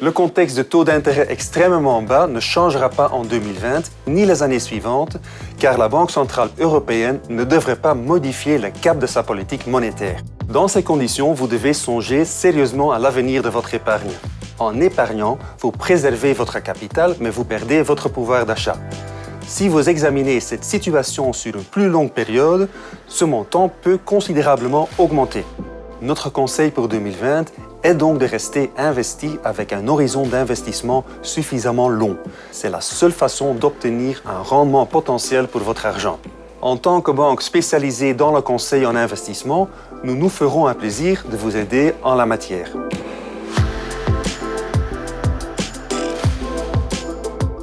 Le contexte de taux d'intérêt extrêmement bas ne changera pas en 2020 ni les années suivantes, car la Banque centrale européenne ne devrait pas modifier le cap de sa politique monétaire. Dans ces conditions, vous devez songer sérieusement à l'avenir de votre épargne. En épargnant, vous préservez votre capital, mais vous perdez votre pouvoir d'achat. Si vous examinez cette situation sur une plus longue période, ce montant peut considérablement augmenter. Notre conseil pour 2020 est donc de rester investi avec un horizon d'investissement suffisamment long. C'est la seule façon d'obtenir un rendement potentiel pour votre argent. En tant que banque spécialisée dans le conseil en investissement, nous nous ferons un plaisir de vous aider en la matière.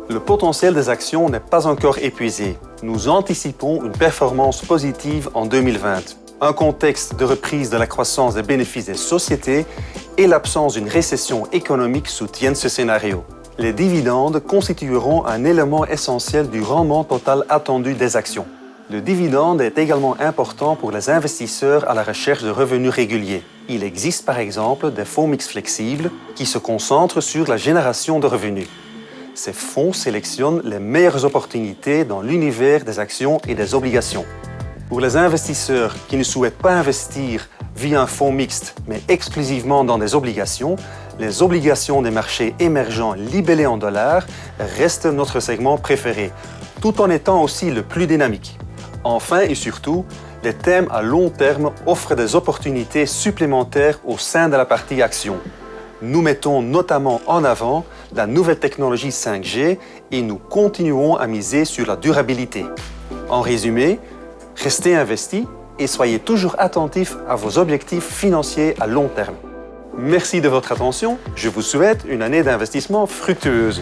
Le potentiel des actions n'est pas encore épuisé. Nous anticipons une performance positive en 2020. Un contexte de reprise de la croissance des bénéfices des sociétés et l'absence d'une récession économique soutiennent ce scénario. Les dividendes constitueront un élément essentiel du rendement total attendu des actions. Le dividende est également important pour les investisseurs à la recherche de revenus réguliers. Il existe par exemple des fonds mixtes flexibles qui se concentrent sur la génération de revenus. Ces fonds sélectionnent les meilleures opportunités dans l'univers des actions et des obligations. Pour les investisseurs qui ne souhaitent pas investir via un fonds mixte, mais exclusivement dans des obligations, les obligations des marchés émergents libellés en dollars restent notre segment préféré, tout en étant aussi le plus dynamique. Enfin et surtout, les thèmes à long terme offrent des opportunités supplémentaires au sein de la partie actions. Nous mettons notamment en avant la nouvelle technologie 5G et nous continuons à miser sur la durabilité. En résumé, restez investis et soyez toujours attentifs à vos objectifs financiers à long terme. Merci de votre attention. Je vous souhaite une année d'investissement fructueuse.